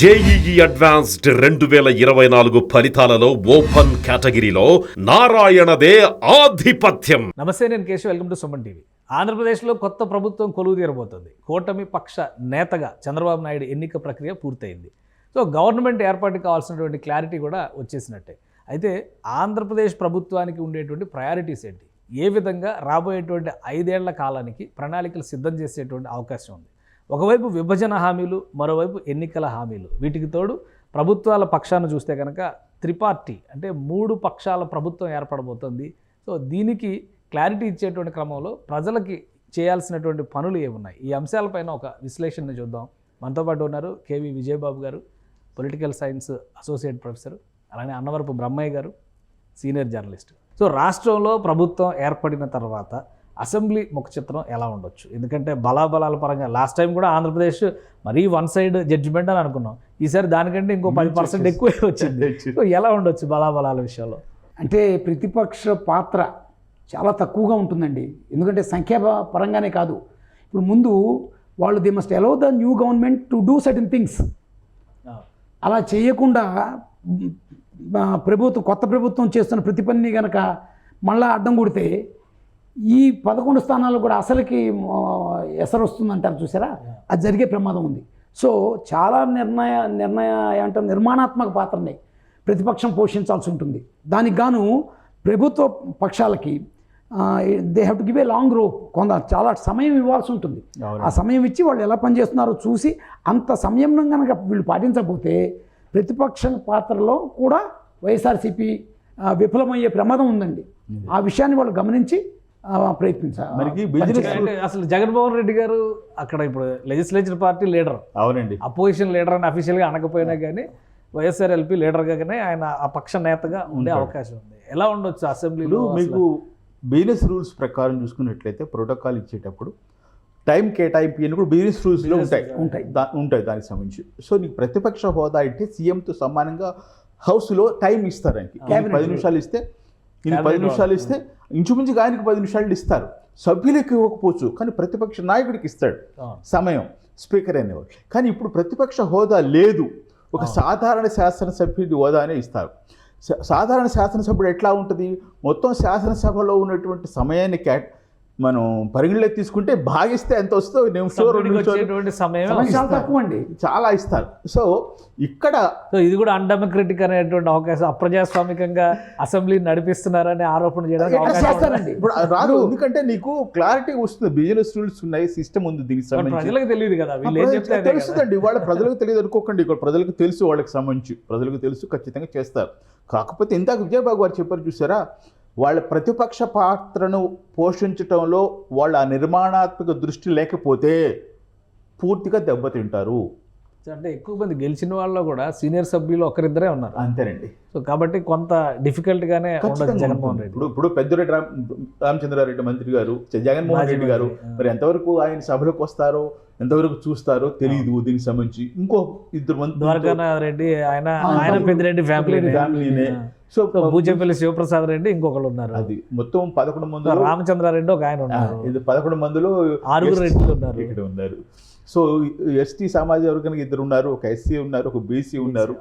JEE advanced 2024 ఫలితాలలో open కేటగిరీలో నారాయణదే ఆధిపత్యం. నమస్తే, నేను Keshav. Welcome to Suman TV. ఆంధ్రప్రదేశ్లో కొత్త ప్రభుత్వం కొలువు తీరబోతోంది. కూటమి పక్ష నేతగా చంద్రబాబు నాయుడు ఎన్నిక ప్రక్రియ పూర్తయింది. సో గవర్నమెంట్ ఏర్పాటుకి కావాల్సినటువంటి క్లారిటీ కూడా వచ్చేసినట్టే. అయితే ఆంధ్రప్రదేశ్ ప్రభుత్వానికి ఉండేటువంటి ప్రయారిటీస్ ఏంటి, ఏ విధంగా రాబోయేటువంటి 5 ఏళ్ల కాలానికి ప్రణాళికలు సిద్ధం చేసేటువంటి అవకాశం ఉంది. ఒకవైపు విభజన హామీలు, మరోవైపు ఎన్నికల హామీలు. వీటికి తోడు ప్రభుత్వాల పక్షాన్ని చూస్తే కనుక త్రిపార్టీ అంటే 3 పక్షాల ప్రభుత్వం ఏర్పడబోతోంది. సో దీనికి క్లారిటీ ఇచ్చేటువంటి క్రమంలో ప్రజలకి చేయాల్సినటువంటి పనులు ఏమున్నాయి, ఈ అంశాలపైన ఒక విశ్లేషణ చూద్దాం. మనతో పాటు ఉన్నారు కేవి విజయబాబు గారు, పొలిటికల్ సైన్స్ అసోసియేట్ ప్రొఫెసర్, అలానే అన్నవరపు బ్రహ్మయ్య గారు, సీనియర్ జర్నలిస్ట్. సో రాష్ట్రంలో ప్రభుత్వం ఏర్పడిన తర్వాత అసెంబ్లీ ముఖ చిత్రం ఎలా ఉండొచ్చు? ఎందుకంటే బలాబలాల పరంగా లాస్ట్ టైం కూడా ఆంధ్రప్రదేశ్ మరీ వన్ సైడ్ జడ్జిమెంట్ అని అనుకున్నాం. ఈసారి దానికంటే ఇంకో 10% ఎక్కువే వచ్చింది. సో ఎలా ఉండొచ్చు బలాబలాల విషయంలో? అంటే ప్రతిపక్ష పాత్ర చాలా తక్కువగా ఉంటుందండి. ఎందుకంటే సంఖ్యా పరంగానే కాదు, ఇప్పుడు ముందు వాళ్ళు they must allow the new government to do certain things. అలా చేయకుండా కొత్త ప్రభుత్వం చేస్తున్న ప్రతి పనిని కనుక మళ్ళీ అడ్డం కొడితే ఈ 11 స్థానాలు కూడా అసలుకి ఎసరు వస్తుందంటారు చూసారా, అది జరిగే ప్రమాదం ఉంది. సో చాలా ఏమంటారు నిర్మాణాత్మక పాత్రని ప్రతిపక్షం పోషించాల్సి ఉంటుంది. దానికి గాను ప్రభుత్వ పక్షాలకి they have to give a long rope, చాలా సమయం ఇవ్వాల్సి ఉంటుంది. ఆ సమయం ఇచ్చి వాళ్ళు ఎలా పనిచేస్తున్నారో చూసి అంత సంయమనం కనుక వీళ్ళు పాటించకపోతే ప్రతిపక్ష పాత్రలో కూడా వైఎస్ఆర్సీపీ విఫలమయ్యే ప్రమాదం ఉందండి. ఆ విషయాన్ని వాళ్ళు గమనించి ప్రయత్నించాలి. అసలు జగన్మోహన్ రెడ్డి గారు అక్కడ ఇప్పుడు లెజిస్లేచర్ పార్టీ లీడర్, అవునండి, అపోజిషన్ లీడర్ అని అఫీషియల్గా అనకపోయినా కానీ వైఎస్ఆర్ఎల్పీ లీడర్గానే ఆయన ఆ పక్ష నేతగా ఉండే అవకాశం ఉంది. ఎలా ఉండొచ్చు అసెంబ్లీలో? మీకు బిజినెస్ రూల్స్ ప్రకారం చూసుకున్నట్లయితే ప్రోటోకాల్ ఇచ్చేటప్పుడు టైం కేటాయింపు అని కూడా బిజినెస్ రూల్స్లో ఉంటాయి దానికి సంబంధించి. సో నీకు ప్రతిపక్ష హోదా అంటే సీఎంతో సమానంగా హౌస్లో టైం ఇస్తారు. ఆయనకి 10 నిమిషాలు ఇస్తే, 10 నిమిషాలు ఇస్తే ఇంచుమించుగా ఆయనకి 10 నిమిషాలు ఇస్తారు. సభ్యులకు ఇవ్వకపోవచ్చు, కానీ ప్రతిపక్ష నాయకుడికి ఇస్తాడు సమయం, స్పీకర్ అనేవాడు. కానీ ఇప్పుడు ప్రతిపక్ష హోదా లేదు, ఒక సాధారణ శాసనసభ్యుడి హోదానే ఇస్తారు. సాధారణ శాసనసభ్యుడు ఎట్లా ఉంటుంది, మొత్తం శాసనసభలో ఉన్నటువంటి సమయాన్ని మనం పరిగణలోకి తీసుకుంటే భాగిస్తే ఎంత వస్తుందో సమయం తక్కువ అండి, చాలా ఇస్తారు. సో ఇక్కడ ఇది కూడా అన్డెమోక్రటిక్ అనేటువంటి అవకాశం, అప్రజాస్వామికంగా అసెంబ్లీ నడిపిస్తున్నారని ఆరోపణ చేయడానికి ఇప్పుడు రాదు. ఎందుకంటే నీకు క్లారిటీ వస్తుంది, బిజినెస్ రూల్స్ ఉన్నాయి, సిస్టమ్ ఉంది, దీనికి సంబంధించి ప్రజలకు తెలియదు కదా, తెలుస్తుందండి. వాళ్ళ ప్రజలకు తెలియదు అనుకోకండి, ఇక్కడ ప్రజలకు తెలుసు, వాళ్ళకి సంబంధించి ప్రజలకు తెలుసు, ఖచ్చితంగా చేస్తారు. కాకపోతే ఇందాక విజయబాబు గారు చెప్పారు చూసారా, వాళ్ళ ప్రతిపక్ష పాత్రను పోషించటంలో వాళ్ళ నిర్మాణాత్మక దృష్టి లేకపోతే పూర్తిగా దెబ్బతింటారు. అంటే ఎక్కువ మంది గెలిచిన వాళ్ళు కూడా సీనియర్ సభ్యులు ఒకరిద్దరే ఉన్నారు, అంతేనండి. సో కాబట్టి కొంత డిఫికల్ట్గానే ఉండదు జగన్మోహన్ రెడ్డి. ఇప్పుడు పెద్దిరెడ్డి రామచంద్రారెడ్డి మంత్రి గారు, జగన్మోహన్ రెడ్డి గారు మరి ఎంతవరకు ఆయన సభలకు వస్తారో, ఎంతవరకు చూస్తారో తెలియదు. దీనికి సంబంధించి ఇంకో 2 మంది, ద్వారకానాథ్ రెడ్డి ఆయన పెద్దిరెడ్డి ఫ్యామిలీనే. సో బూచేపల్లి శివప్రసాద్ రెడ్డి ఇంకొకరు ఉన్నారు. అది మొత్తం 11 మంది. రామచంద్రారెడ్డి ఒక ఆయన ఉన్నారు. ఇది 11 మందిలో 6 రెడ్డిలు ఉన్నారు. ఇక్కడ ఉన్నారు. సో ఎస్టీ సామాజిక వర్గానికి 2 ఉన్నారు, ఒక ఎస్సీ ఉన్నారు, ఒక బీసీ ఉన్నారు,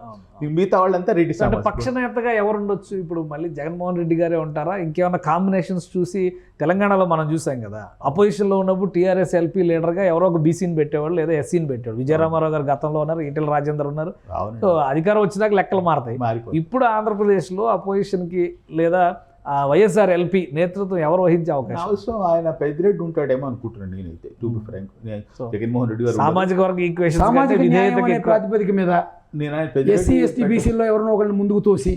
మిగతా వాళ్ళంతా రెడ్డి సమాజం. పక్ష నేతగా ఎవరు ఉండొచ్చు ఇప్పుడు? మళ్ళీ జగన్మోహన్ రెడ్డి గారే ఉంటారా? ఇంకేమైనా కాంబినేషన్స్ చూసి తెలంగాణలో మనం చూసాం కదా, అపోజిషన్లో ఉన్నప్పుడు టీఆర్ఎస్ ఎల్పీ లీడర్గా ఎవరో ఒక బీసీని పెట్టేవాళ్ళు లేదా ఎస్సీని పెట్టేవాళ్ళు. విజయరామారావు గారు గతంలో ఉన్నారు, ఈటెల రాజేందర్ ఉన్నారు. సో అధికారం వచ్చినాక లెక్కలు మారుతాయి. ఇప్పుడు ఆంధ్రప్రదేశ్లో అపోజిషన్కి లేదా వైఎస్ఆర్ ఎల్పీ నేతృత్వం ఎవరు వహించే అవకాశం? ఆయన పెద్దిరెడ్డి ఉంటాడేమో అనుకుంటున్నాను నేనైతే. జగన్మోహన్ రెడ్డి గారు సామాజిక వర్గ ఈక్వేషన్, సామాజిక న్యాయం ప్రాతిపదిక మీద ఎస్సీ ఎస్టీ బీసీలో ఎవరినో ఒకరిని ముందుకు తోసి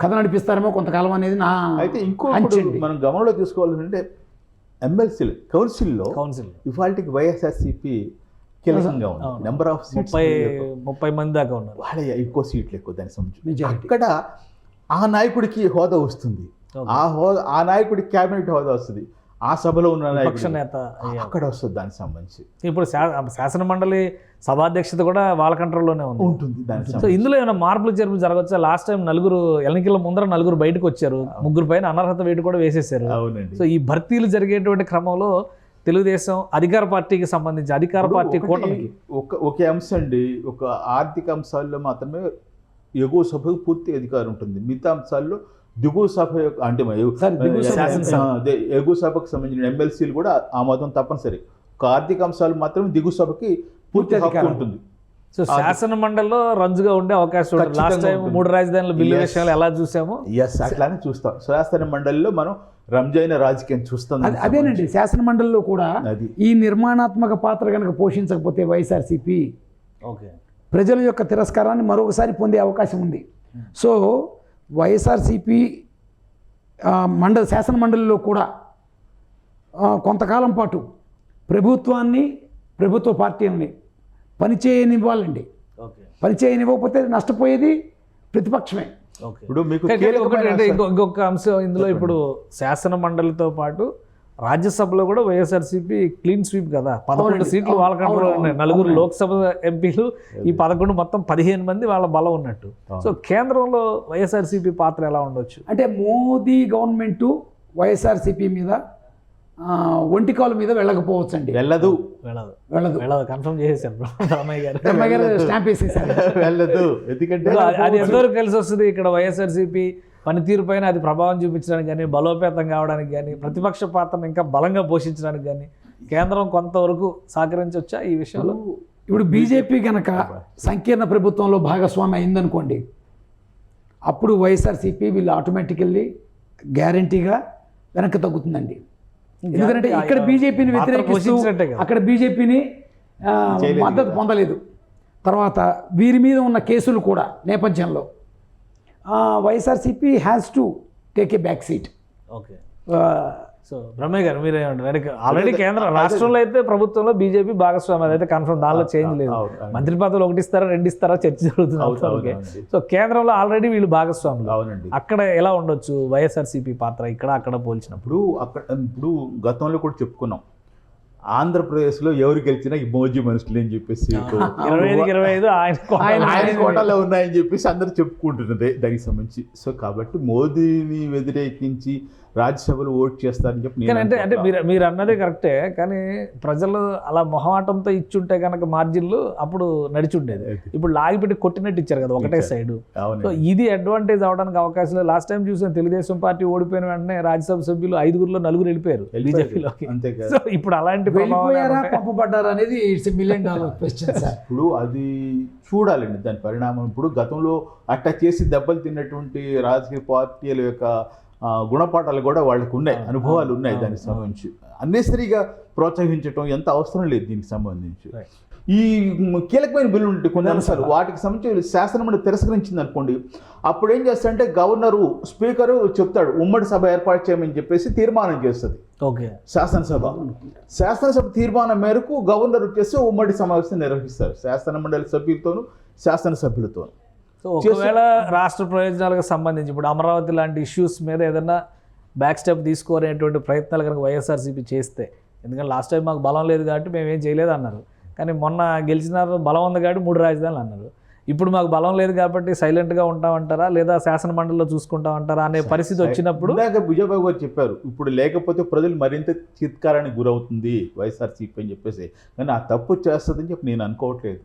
కథ నడిపిస్తారేమో కొంతకాలం అనేది నా అయితే. ఇంకో మనం గమనంలో తీసుకోవాలంటే ఎమ్మెల్సీలు కౌన్సిల్లో ఇవాళకి వైఎస్ఆర్సీపీ కీలకంగా ఉంది. నెంబర్ ఆఫ్ సీట్స్ 30 మంది దాకా ఉన్నారు. వాళ్ళ ఎక్కువ సీట్లు ఎక్కువ. దానికి సంబంధించి అక్కడ ఆ నాయకుడికి హోదా వస్తుంది, ఆ నాయకుడికి క్యాబినెట్ హోదా వస్తుంది, ఆ సభలో ఉన్న పక్ష నేత అక్కడ వస్తుంది. దానికి సంబంధించి ఇప్పుడు శాసన మండలి సభాధ్యక్షత కూడా వాళ్ళ కంట్రోల్లోనే ఉంటుంది. సో ఇందులో ఏమైనా మార్పులు చేర్పులు జరగచ్చా? లాస్ట్ టైం ఎన్నికల ముందర 4 బయటకు వచ్చారు, 3 పైన అనర్హత వేటు కూడా వేసేసారు. సో ఈ భర్తీలు జరిగేటువంటి క్రమంలో తెలుగుదేశం అధికార పార్టీకి సంబంధించి అధికార పార్టీ కూటమికి ఒకే అంశం అండి, ఒక ఆర్థిక అంశాల్లో మాత్రమే ఎగువ సభకు పూర్తి అధికారం ఉంటుంది. మిగతా అంశాల్లో దిగువ సభ యొక్క అంటే ఎగువ సభకు సంబంధించిన ఎమ్మెల్సీలు కూడా ఆమోదం తప్పనిసరి. ఒక ఆర్థిక అంశాలు మాత్రం దిగువ సభకి పూర్తి హక్కు ఉంటుంది. సో శాసన మండలిలో రంజుగా ఉండే అవకాశం ఉంటుంది. లాస్ట్ టైం 3 రాజధానుల బిల్లు విషయాలు ఎలా చూసామో అట్లానే చూస్తాం. శాసన మండలిలో మనం రంజైన రాజకీయం చూస్తాం. అదేనండి, శాసన మండలిలో కూడా ఈ నిర్మాణాత్మక పాత్ర కనుక పోషించకపోతే వైఎస్ఆర్సీపీ ప్రజల యొక్క తిరస్కారాన్ని మరొకసారి పొందే అవకాశం ఉంది. సో వైఎస్ఆర్సీపీ శాసన మండలిలో కూడా కొంతకాలం పాటు ప్రభుత్వ పార్టీలని పనిచేయనివ్వాలండి. పనిచేయనివ్వకపోతే నష్టపోయేది ప్రతిపక్షమే. ఇప్పుడు మీకు ఇంకొక అంశం ఇందులో, ఇప్పుడు శాసన మండలితో పాటు రాజ్యసభలో కూడా వైఎస్ఆర్సీపీ క్లీన్ స్వీప్ కదా, 11 సీట్లు వాళ్ళ కంట్రోల్లో ఉన్నాయి. 4 లోక్సభ ఎంపీలు, ఈ 11 మొత్తం 15 మంది వాళ్ళ బలం ఉన్నట్టు. సో కేంద్రంలో వైఎస్ఆర్సీపీ పాత్ర ఎలా ఉండొచ్చు అంటే మోదీ గవర్నమెంటు వైఎస్ఆర్సీపీ మీద ఒంటికాల మీద వెళ్ళకపోవచ్చు అండి. వెళ్ళదు కన్ఫర్మ్ చేసేసారు రామయ్య గారు స్టాంప్ వేసేసారు. వెళ్ళదు. ఎందుకంటే అది ఎంతవరకు కలిసి వస్తుంది ఇక్కడ వైఎస్ఆర్సీపీ పనితీరు పైన అది ప్రభావం చూపించడానికి కానీ, బలోపేతం కావడానికి కానీ, ప్రతిపక్ష పాత్రను ఇంకా బలంగా పోషించడానికి కానీ కేంద్రం కొంతవరకు సహకరించవచ్చా ఈ విషయంలో? ఇప్పుడు బీజేపీ కనుక సంకీర్ణ ప్రభుత్వంలో భాగస్వామి అయిందనుకోండి, అప్పుడు వైఎస్ఆర్సీపీ వీళ్ళు ఆటోమేటికల్లీ గ్యారంటీగా వెనక్కి తగ్గుతుందండి. ఎందుకంటే ఇక్కడ బీజేపీని వ్యతిరేకిస్తూ అక్కడ బీజేపీని మద్దతు పొందలేదు. తర్వాత వీరి మీద ఉన్న కేసులు కూడా నేపథ్యంలో YSRCP has to take a back seat. Okay. So Brahmayya garu మీరేమంటారు? ఆల్రెడీ కేంద్ర రాష్ట్రంలో అయితే ప్రభుత్వంలో బీజేపీ భాగస్వామి, అదైతే కన్ఫర్మ్, దానిలో చేంజ్ లేదు. మంత్రి పదవులు 1 ఇస్తారా 2 ఇస్తారా చర్చ జరుగుతుంది. సో కేంద్రంలో ఆల్రెడీ వీళ్ళు భాగస్వాములు. అక్కడ ఎలా ఉండొచ్చు వైఎస్ఆర్సీపీ పాత్ర ఇక్కడ అక్కడ పోల్చినప్పుడు? ఇప్పుడు గతంలో కూడా చెప్పుకున్నాం, ఆంధ్రప్రదేశ్లో ఎవరు గెలిచినా ఇమోజీ మనుషులు అని చెప్పేసి 25 ఆయన కోటాలో ఉన్నాయని చెప్పేసి అందరూ చెప్పుకుంటున్నదే దానికి సంబంధించి. సో కాబట్టి మోదీని వ్యతిరేకించి రాజ్యసభలో ఓట్ చేస్తారని చెప్పి అంటే మీరు అన్నదే కరెక్టే, కానీ ప్రజలు అలా మొహమాటంతో ఇచ్చుంటే కనుక మార్జిన్లు అప్పుడు నడిచి ఉండేది. ఇప్పుడు లాగిపెట్టి కొట్టినట్టు ఇచ్చారు కదా ఒకటే సైడు. సో ఇది అడ్వాంటేజ్ అవడానికి అవకాశం లేదు. లాస్ట్ టైం చూసాం, తెలుగుదేశం పార్టీ ఓడిపోయిన వెంటనే రాజ్యసభ సభ్యులు 5గురిలో 4 వెళ్ళిపోయారు బీజేపీలోకి. సో ఇప్పుడు అలాంటి పంపబడ్డారు అనేది $1 మిలియన్ క్వశ్చన్. ఇప్పుడు అది చూడాలండి దాని పరిణామం. ఇప్పుడు గతంలో అట్టా చేసి దెబ్బలు తిన్నటువంటి రాజకీయ పార్టీల యొక్క గుణపాఠాలు కూడా వాళ్ళకు ఉన్నాయి, అనుభవాలు ఉన్నాయి. దానికి సంబంధించి అన్నెసరిగా ప్రోత్సహించడం ఎంత అవసరం లేదు దీనికి సంబంధించి. ఈ కీలకమైన బిల్లు ఉంటే కొన్ని అంశాలు వాటికి సంబంధించి శాసనమండలి తిరస్కరించింది అనుకోండి, అప్పుడు ఏం చేస్తారంటే గవర్నరు స్పీకరు చెప్తాడు ఉమ్మడి సభ ఏర్పాటు చేయమని చెప్పేసి తీర్మానం చేస్తుంది. ఓకే. శాసనసభ తీర్మానం మేరకు గవర్నర్ వచ్చేసి ఉమ్మడి సమావేశం నిర్వహిస్తారు శాసనమండలి సభ్యులతోనూ శాసనసభ్యులతోనూ. సో ఒకవేళ రాష్ట్ర ప్రయోజనాలకు సంబంధించి ఇప్పుడు అమరావతి లాంటి ఇష్యూస్ మీద ఏదైనా బ్యాక్ స్టెప్ తీసుకోనేటువంటి ప్రయత్నాలు కనుక వైఎస్ఆర్సీపీ చేస్తే, ఎందుకంటే లాస్ట్ టైం మాకు బలం లేదు కాబట్టి మేము ఏం చేయలేదు అన్నారు, కానీ మొన్న గెలిచిన బలం ఉంది కాబట్టి 3 రాజధానులు అన్నారు. ఇప్పుడు మాకు బలం లేదు కాబట్టి సైలెంట్గా ఉంటామంటారా, లేదా శాసన మండలిలో చూసుకుంటామంటారా అనే పరిస్థితి వచ్చినప్పుడు విజయబాబు గారు చెప్పారు, ఇప్పుడు లేకపోతే ప్రజలు మరింత చిత్కారానికి గురవుతుంది వైఎస్ఆర్సీపీ అని చెప్పేసి. కానీ ఆ తప్పు చేస్తుందని చెప్పి నేను అనుకోవట్లేదు.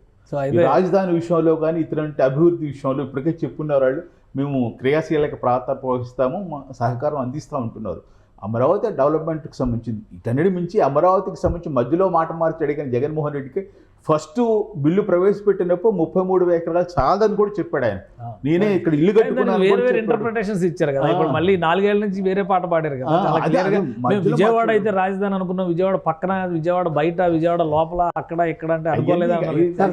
రాజధాని విషయంలో కానీ ఇతరంటి అభివృద్ధి విషయంలో ఇప్పటికే చెప్పుకున్నారు వాళ్ళు, మేము క్రియాశీలక పాత్ర పోషిస్తాము, సహకారం అందిస్తూ ఉంటున్నారు. అమరావతి డెవలప్మెంట్కి సంబంధించింది వీటన్నిటి మించి అమరావతికి సంబంధించి మధ్యలో మాట మార్చి అడిగిన జగన్మోహన్ రెడ్డికి ఫస్ట్ బిల్లు ప్రవేశపెట్టినప్పుడు 33 ఎకరాలు చాలని కూడా చెప్పాడు ఆయన. నేనే ఇక్కడ ఇల్లు కట్టుకున్నాను. వేరే ఇంటర్ప్రిటేషన్స్ ఇచ్చారు కదా. ఇప్పుడు మళ్ళీ 4 ఏళ్ల నుంచి వేరే పాట పాడారు కదా. విజయవాడ అయితే రాజధాని అనుకున్నాం, విజయవాడ పక్కన, విజయవాడ బయట, విజయవాడ లోపల, అక్కడ ఇక్కడ అంటే అనుకోలేదా?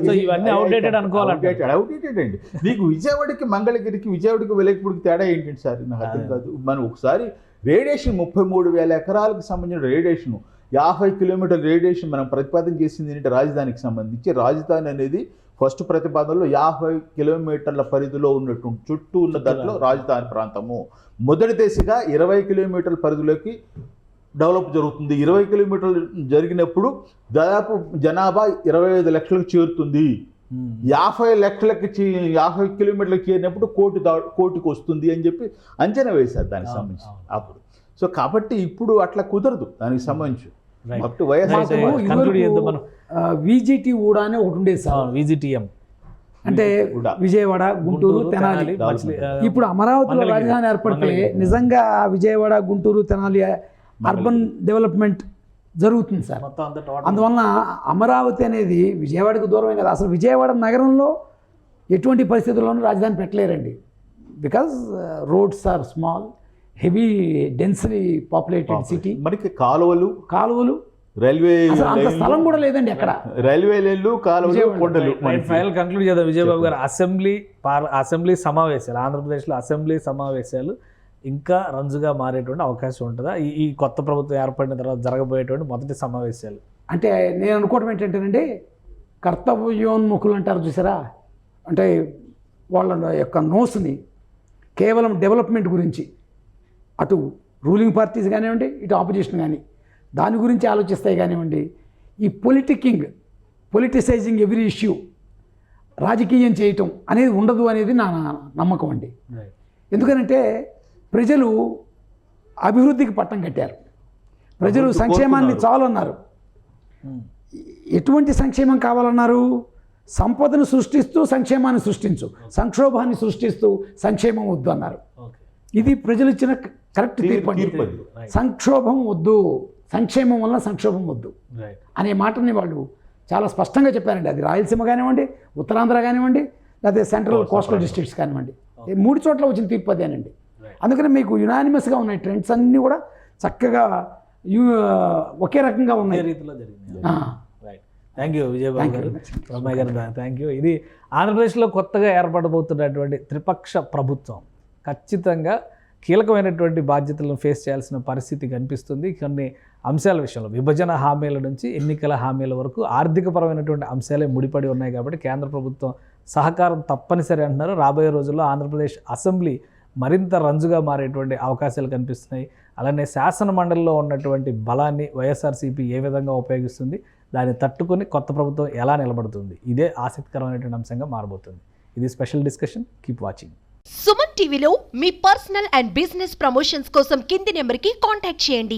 సో ఇవన్నీ అవుట్డేటెడ్ అనుకోవాలంటే అవుట్డేటెడ్ అండి. నీకు విజయవాడకి మంగళగిరికి, విజయవాడకి వెలగపూడికి తేడా ఏంటంటే సార్ నాకు అర్థం కాదు. మనం ఒకసారి రేడియేషన్ 33,000 ఎకరాలకు సంబంధించిన రేడియేషను, 50 కిలోమీటర్ల రేడియేషన్ మనం ప్రతిపాదన చేసింది ఏంటంటే రాజధానికి సంబంధించి. రాజధాని అనేది ఫస్ట్ ప్రతిపాదనలో 50 కిలోమీటర్ల పరిధిలో ఉన్నటువంటి చుట్టూ ఉన్న దాంట్లో రాజధాని ప్రాంతము. మొదటి దశగా 20 కిలోమీటర్ల పరిధిలోకి డెవలప్ జరుగుతుంది. 20 కిలోమీటర్లు జరిగినప్పుడు దాదాపు జనాభా 25 లక్షలకు చేరుతుంది. 50 లక్షలకి 50 కిలోమీటర్లకు చేరినప్పుడు కోటికి వస్తుంది అని చెప్పి అంచనా వేశారు దానికి సంబంధించి అప్పుడు. సో కాబట్టి ఇప్పుడు అట్లా కుదరదు దానికి సంబంధించి. అప్ టు వైఎస్ఆర్ conclude చేద్దాం మనం. విజిటి ఊడా అని ఒకటి ఉండేది సార్, విజిటిఎం అంటే ఊడా. విజయవాడ, గుంటూరు, తెనాలి. ఇప్పుడు అమరావతిలో రాజధాని ఏర్పడితే నిజంగా విజయవాడ, గుంటూరు, తెనాలి అర్బన్ డెవలప్మెంట్ జరుగుతుంది సార్. మొత్తం అంతా total. అందువలన అమరావతి అనేది విజయవాడకు దూరమే కదా. అసలు విజయవాడ నగరంలో ఎటువంటి పరిస్థితుల్లోనూ రాజధాని పెట్టలేరండి. Because roads are small, heavy densely populated city, మనకి కాలువలు రైల్వే అసలు అంత స్థలం కూడా లేదండి అక్కడ. రైల్వే లైన్లు, కాలువలు, కొండలు. ఫైనల్ కంక్లూడ్ చేద్దాం విజయబాబు గారు. అసెంబ్లీ సమావేశాలు, ఆంధ్రప్రదేశ్లో అసెంబ్లీ సమావేశాలు ఇంకా రంజుగా మారేటువంటి అవకాశం ఉంటుందా ఈ కొత్త ప్రభుత్వం ఏర్పడిన తర్వాత జరగబోయేటువంటి మొదటి సమావేశాలు? అంటే నేను అనుకోవడం ఏంటంటేనండి, కర్తవ్యోన్ముఖులు అంటారు చూసారా, అంటే వాళ్ళ యొక్క నోస్ని కేవలం డెవలప్మెంట్ గురించి, అటు రూలింగ్ పార్టీస్ కానివ్వండి, ఇటు ఆపోజిషన్ కానీ దాని గురించి ఆలోచిస్తాయి కానివ్వండి. ఈ పొలిటిసైజింగ్ ఎవ్రీ ఇష్యూ, రాజకీయం చేయటం అనేది ఉండదు అనేది నా నమ్మకం అండి. ఎందుకనంటే ప్రజలు అభివృద్ధికి పట్టం కట్టారు, ప్రజలు సంక్షేమాన్ని చాలన్నారు. ఎటువంటి సంక్షేమం కావాలన్నారు? సంపదను సృష్టిస్తూ సంక్షేమాన్ని సృష్టించు, సంక్షోభాన్ని సృష్టిస్తూ సంక్షేమం వద్దు అన్నారు. ఇది ప్రజలు ఇచ్చిన కరెక్ట్ తీర్పు అండి. సంక్షోభం వద్దు, సంక్షేమం వల్ల సంక్షోభం వద్దు అనే మాటని వాళ్ళు చాలా స్పష్టంగా చెప్పారండి. అది రాయలసీమ కానివ్వండి, ఉత్తరాంధ్ర కానివ్వండి, లేదా సెంట్రల్ కోస్టల్ డిస్ట్రిక్ట్స్ కానివ్వండి, 3 చోట్ల వచ్చిన తీర్పు అదేనండి. అందుకని మీకు యునానిమస్గా ఉన్నాయి, ట్రెండ్స్ అన్నీ కూడా చక్కగా ఒకే రకంగా ఉన్నాయి. రీతిలో జరిగింది. థ్యాంక్ యూ విజయబాబు గారు, రమయ్య గారు, థ్యాంక్ యూ. ఇది ఆంధ్రప్రదేశ్లో కొత్తగా ఏర్పడబోతున్నటువంటి త్రిపక్ష ప్రభుత్వం ఖచ్చితంగా కీలకమైనటువంటి బాధ్యతలను ఫేస్ చేయాల్సిన పరిస్థితి కనిపిస్తుంది. కొన్ని అంశాల విషయంలో విభజన హామీల నుంచి ఎన్నికల హామీల వరకు ఆర్థికపరమైనటువంటి అంశాలే ముడిపడి ఉన్నాయి. కాబట్టి కేంద్ర ప్రభుత్వం సహకారం తప్పనిసరి అంటున్నారు. రాబోయే రోజుల్లో ఆంధ్రప్రదేశ్ అసెంబ్లీ మరింత రంజుగా మారేటువంటి అవకాశాలు కనిపిస్తున్నాయి. అలానే శాసన మండలిలో ఉన్నటువంటి బలాన్ని వైఎస్ఆర్సీపీ ఏ విధంగా ఉపయోగిస్తుంది, దాన్ని తట్టుకొని కొత్త ప్రభుత్వం ఎలా నిలబడుతుంది, ఇదే ఆసక్తికరమైనటువంటి అంశంగా మారబోతుంది. ఇది special discussion. Keep watching. Suman టీవీలో మీ పర్సనల్ అండ్ బిజినెస్ ప్రమోషన్స్ కోసం కింది నెంబర్కి కాంటాక్ట్ చేయండి.